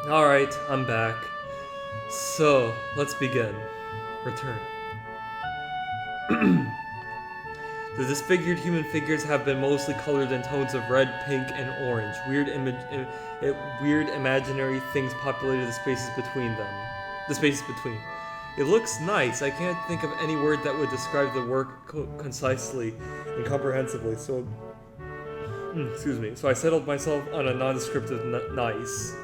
Alright, I'm back. So, let's begin. Return. The disfigured human figures have been mostly colored in tones of red, pink, and orange. Weird imaginary things populated the spaces between them. The spaces between. It looks nice. I can't think of any word that would describe the work concisely and comprehensively. So, excuse me. So I settled myself on a non-descriptive nice.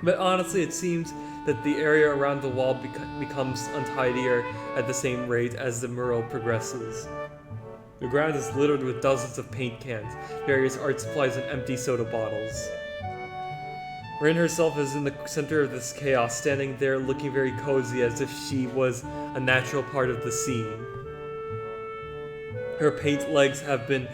But honestly, it seems that the area around the wall becomes untidier at the same rate as the mural progresses. The ground is littered with dozens of paint cans, various art supplies, and empty soda bottles. Rin herself is in the center of this chaos, standing there looking very cozy as if she was a natural part of the scene. Her paint legs have been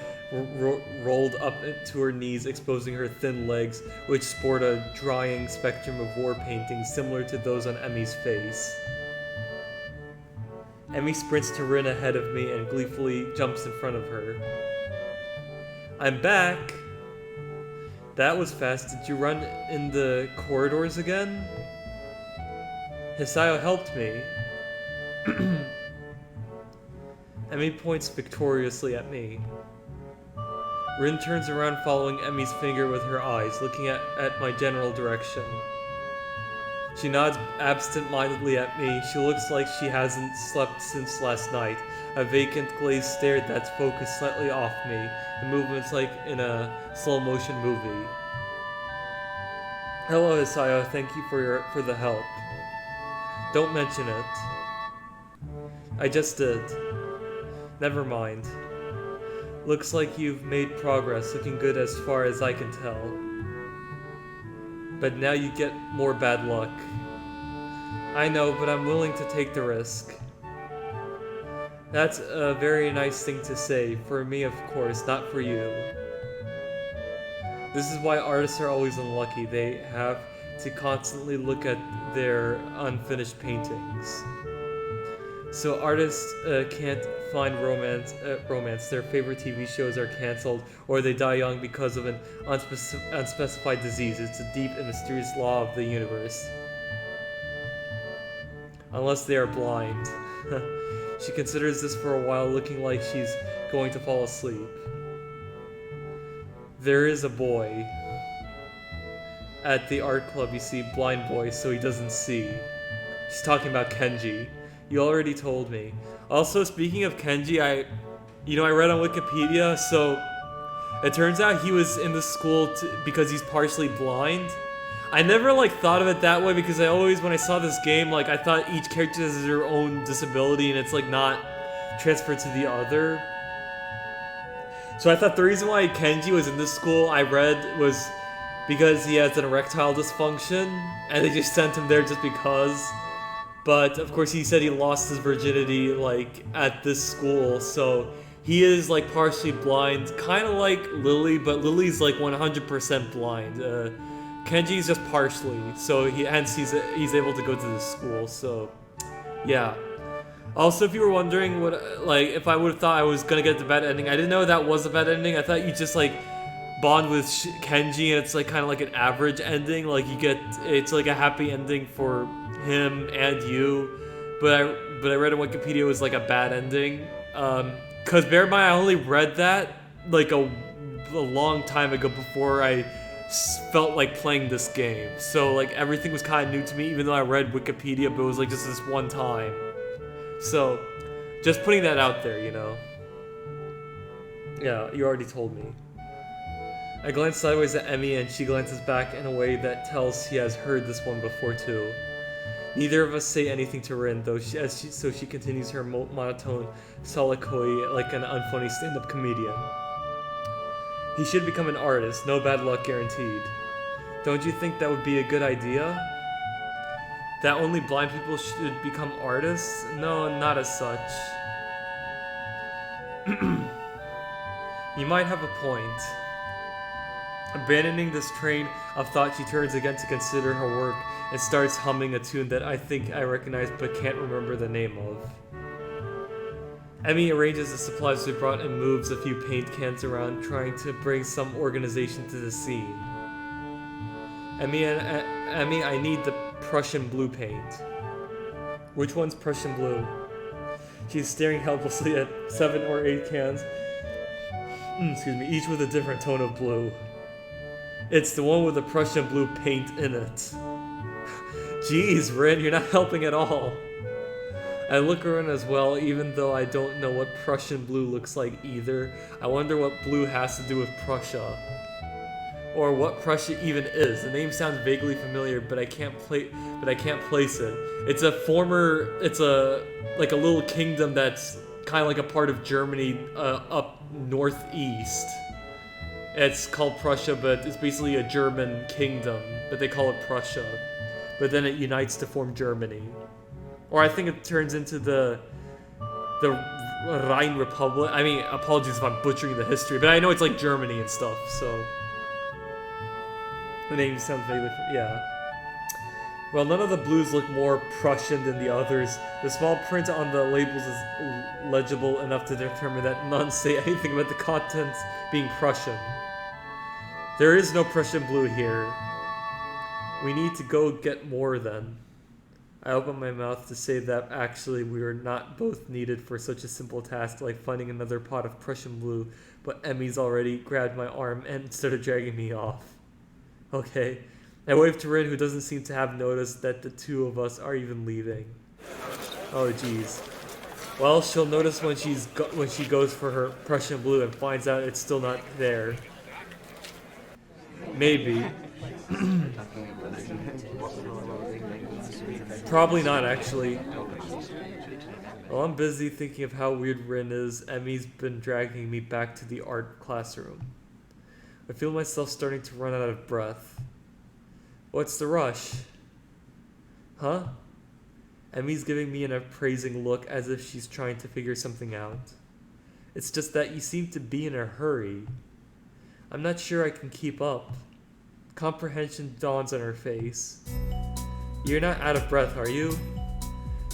rolled up to her knees, exposing her thin legs, which sport a drying spectrum of war paintings similar to those on Emi's face. Emi sprints to Rin ahead of me and gleefully jumps in front of her. I'm back! That was fast. Did you run in the corridors again? Hisayo helped me. Emi points victoriously at me. Rin turns around following Emi's finger with her eyes, looking at my general direction. She nods absent-mindedly at me. She looks like she hasn't slept since last night. A vacant glazed stare that's focused slightly off me, and movements like in a slow-motion movie. Hello, Hisayo. Thank you for the help. Don't mention it. I just did. Never mind. Looks like you've made progress, looking good as far as I can tell. But now you get more bad luck. I know, but I'm willing to take the risk. That's a very nice thing to say, for me of course, not for you. This is why artists are always unlucky. They have to constantly look at their unfinished paintings. So artists can't find romance. Their favorite TV shows are cancelled, or they die young because of an unspecified disease. It's a deep and mysterious law of the universe. Unless they are blind. She considers this for a while, looking like she's going to fall asleep. There is a boy. At the art club, you see, blind boy, so he doesn't see. She's talking about Kenji. You already told me. Also, speaking of Kenji, I read on Wikipedia, so it turns out he was in the school because he's partially blind. I never thought of it that way because I always, when I saw this game, I thought each character has their own disability and it's not transferred to the other. So I thought the reason why Kenji was in this school, I read, was because he has an erectile dysfunction and they just sent him there just because. But of course he said he lost his virginity at this school, so he is partially blind, kind of like Lily, but Lily's 100% blind. Kenji's just partially, so hence he's able to go to this school. So yeah. Also, if you were wondering what if I would have thought I was gonna get the bad ending, I didn't know that was a bad ending. I thought you just bond with Kenji and it's kind of like an average ending. It's a happy ending for him and you, but I read on Wikipedia it was a bad ending. Cause bear in mind I only read that a long time ago before I felt like playing this game. So everything was kind of new to me, even though I read Wikipedia, but it was just this one time. So just putting that out there, Yeah, you already told me. I glance sideways at Emi and she glances back in a way that tells she has heard this one before too. Neither of us say anything to Rin, though, so she continues her monotone soliloquy like an unfunny stand-up comedian. He should become an artist, no bad luck guaranteed. Don't you think that would be a good idea? That only blind people should become artists? No, not as such. You might have a point. Abandoning this train of thought, she turns again to consider her work and starts humming a tune that I think I recognize but can't remember the name of. Emi arranges the supplies we brought and moves a few paint cans around, trying to bring some organization to the scene. Emi, I need the Prussian blue paint. Which one's Prussian blue? She's staring helplessly at 7 or 8 cans. Excuse me, each with a different tone of blue. It's the one with the Prussian blue paint in it. Jeez, Rin, you're not helping at all. I look around as well, even though I don't know what Prussian blue looks like either. I wonder what blue has to do with Prussia. Or what Prussia even is. The name sounds vaguely familiar, but I can't place it. It's like a little kingdom that's kind of like a part of Germany up northeast. It's called Prussia, but it's basically a German kingdom, but they call it Prussia. But then it unites to form Germany. Or I think it turns into the Rhine Republic. I mean, apologies if I'm butchering the history, but I know it's like Germany and stuff, so... The name sounds vaguely... yeah. Well, none of the blues look more Prussian than the others. The small print on the labels is legible enough to determine that none say anything about the contents being Prussian. There is no Prussian blue here. We need to go get more then. I open my mouth to say that actually we are not both needed for such a simple task like finding another pot of Prussian blue, but Emi's already grabbed my arm and started dragging me off. Okay. I wave to Rin, who doesn't seem to have noticed that the two of us are even leaving. Oh jeez. Well, she'll notice when she goes for her Prussian blue and finds out it's still not there. Maybe. Probably not, actually. While I'm busy thinking of how weird Rin is, Emi's been dragging me back to the art classroom. I feel myself starting to run out of breath. What's the rush? Huh? Emi's giving me an appraising look as if she's trying to figure something out. It's just that you seem to be in a hurry. I'm not sure I can keep up. Comprehension dawns on her face. You're not out of breath, are you?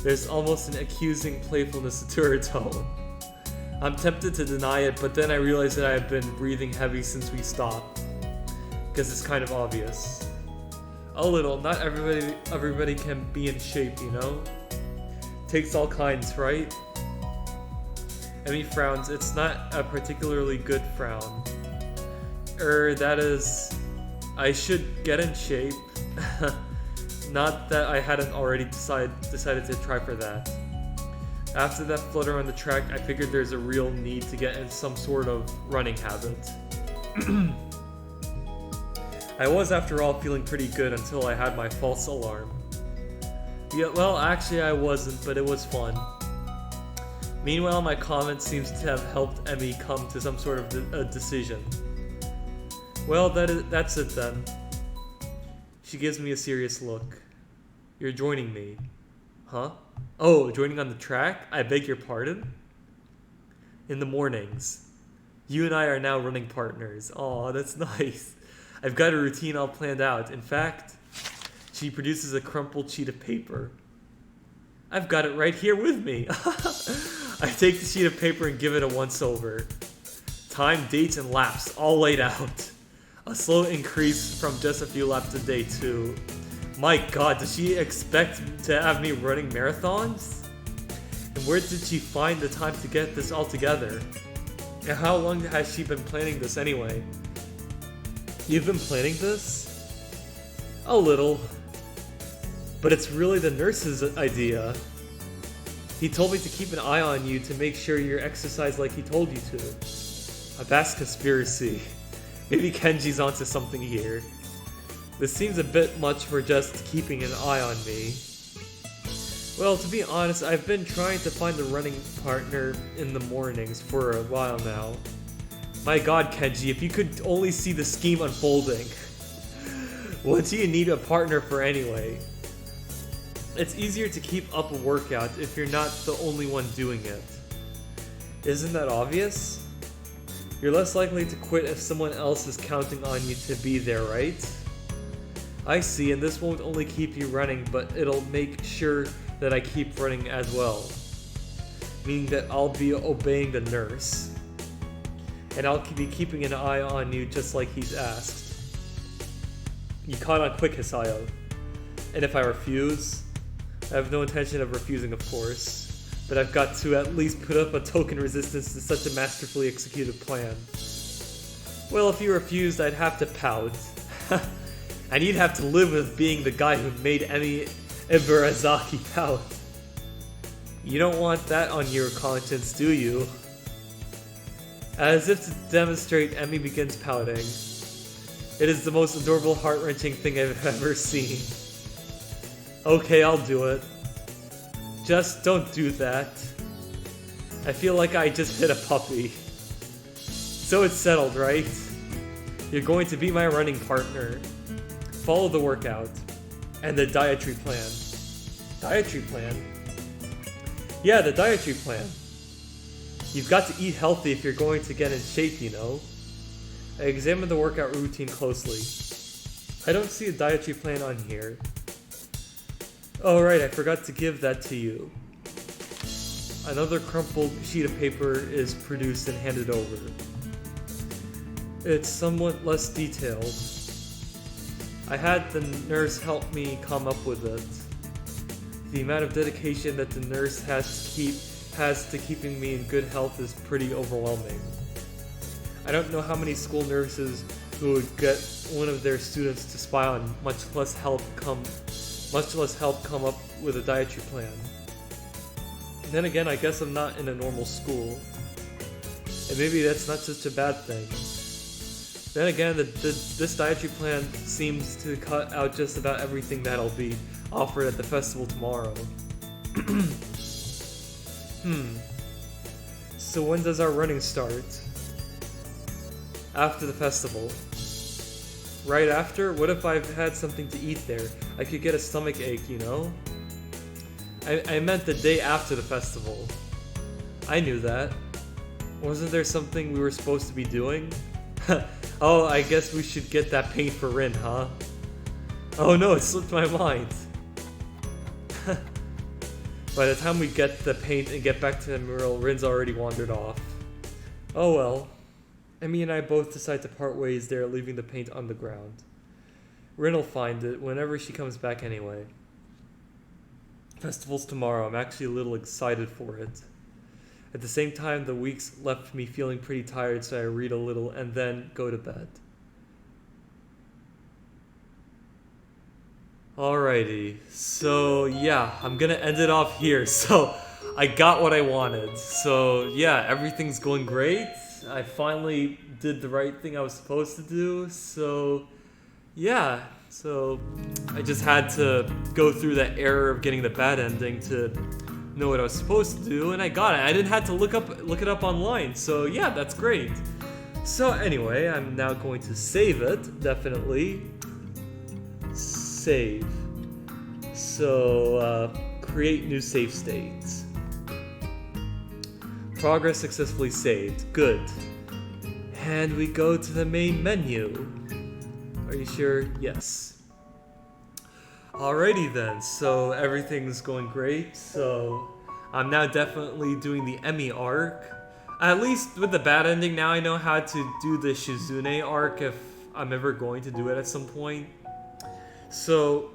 There's almost an accusing playfulness to her tone. I'm tempted to deny it, but then I realize that I've been breathing heavy since we stopped. Because it's kind of obvious. A little. Not everybody can be in shape, you know? Takes all kinds, right? Emi frowns. It's not a particularly good frown. That is... I should get in shape. Not that I hadn't already decided to try for that. After that flutter on the track, I figured there's a real need to get in some sort of running habit. I was, after all, feeling pretty good until I had my false alarm. Yeah, well, actually I wasn't, but it was fun. Meanwhile, my comment seems to have helped Emi come to some sort of a decision. Well, that's it then. She gives me a serious look. You're joining me. Huh? Oh, joining on the track? I beg your pardon? In the mornings. You and I are now running partners. Aw, that's nice. I've got a routine all planned out. In fact, she produces a crumpled sheet of paper. I've got it right here with me. I take the sheet of paper and give it a once-over. Time, dates, and laps all laid out. A slow increase from just a few laps a day, too. My god, does she expect to have me running marathons? And where did she find the time to get this all together? And how long has she been planning this anyway? You've been planning this? A little. But it's really the nurse's idea. He told me to keep an eye on you to make sure you exercise like he told you to. A vast conspiracy. Maybe Kenji's onto something here. This seems a bit much for just keeping an eye on me. Well, to be honest, I've been trying to find a running partner in the mornings for a while now. My god, Kenji, if you could only see the scheme unfolding. What do you need a partner for anyway? It's easier to keep up a workout if you're not the only one doing it. Isn't that obvious? You're less likely to quit if someone else is counting on you to be there, right? I see, and this won't only keep you running, but it'll make sure that I keep running as well. Meaning that I'll be obeying the nurse. And I'll be keeping an eye on you just like he's asked. You caught on quick, Hisayo. And if I refuse, I have no intention of refusing, of course, but I've got to at least put up a token resistance to such a masterfully executed plan. Well, if you refused, I'd have to pout. And you'd have to live with being the guy who made Emi Ibarazaki pout. You don't want that on your conscience, do you? As if to demonstrate, Emi begins pouting. It is the most adorable, heart-wrenching thing I've ever seen. Okay, I'll do it. Just don't do that. I feel like I just hit a puppy. So it's settled, right? You're going to be my running partner. Follow the workout. And the dietary plan. Dietary plan? Yeah, the dietary plan. You've got to eat healthy if you're going to get in shape, you know. I examined the workout routine closely. I don't see a dietary plan on here. Oh right, I forgot to give that to you. Another crumpled sheet of paper is produced and handed over. It's somewhat less detailed. I had the nurse help me come up with it. The amount of dedication that the nurse has to keeping me in good health is pretty overwhelming. I don't know how many school nurses who would get one of their students to spy on, much less help come up with a dietary plan. And then again, I guess I'm not in a normal school. And maybe that's not such a bad thing. Then again, this dietary plan seems to cut out just about everything that'll be offered at the festival tomorrow. So when does our running start? After the festival. Right after? What if I've had something to eat there? I could get a stomach ache, you know? I meant the day after the festival. I knew that. Wasn't there something we were supposed to be doing? Oh, I guess we should get that paint for Rin, huh? Oh no, it slipped my mind. By the time we get the paint and get back to the mural, Rin's already wandered off. Oh well. Emi and I both decide to part ways there, leaving the paint on the ground. Rin'll find it whenever she comes back anyway. Festival's tomorrow. I'm actually a little excited for it. At the same time, the weeks left me feeling pretty tired, so I read a little and then go to bed. Alrighty, so yeah, I'm gonna end it off here. So I got what I wanted. So yeah, everything's going great. I finally did the right thing I was supposed to do. So yeah, so I just had to go through that error of getting the bad ending to know what I was supposed to do, and I got it. I didn't have to look it up online. So yeah, that's great. So anyway, I'm now going to save it, definitely. Save. So, create new save states. Progress successfully saved. Good. And we go to the main menu. Are you sure? Yes. Alrighty then, so everything's going great. So, I'm now definitely doing the Emi arc. At least with the bad ending, now I know how to do the Shizune arc if I'm ever going to do it at some point. So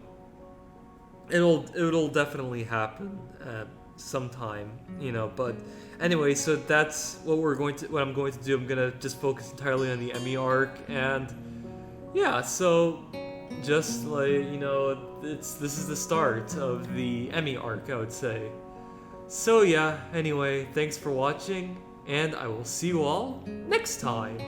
it'll definitely happen at some time, you know. But anyway, so that's what I'm going to do. I'm gonna just focus entirely on the Emi arc, and yeah. So just like, you know, this is the start of the Emi arc, I would say. So yeah. Anyway, thanks for watching, and I will see you all next time.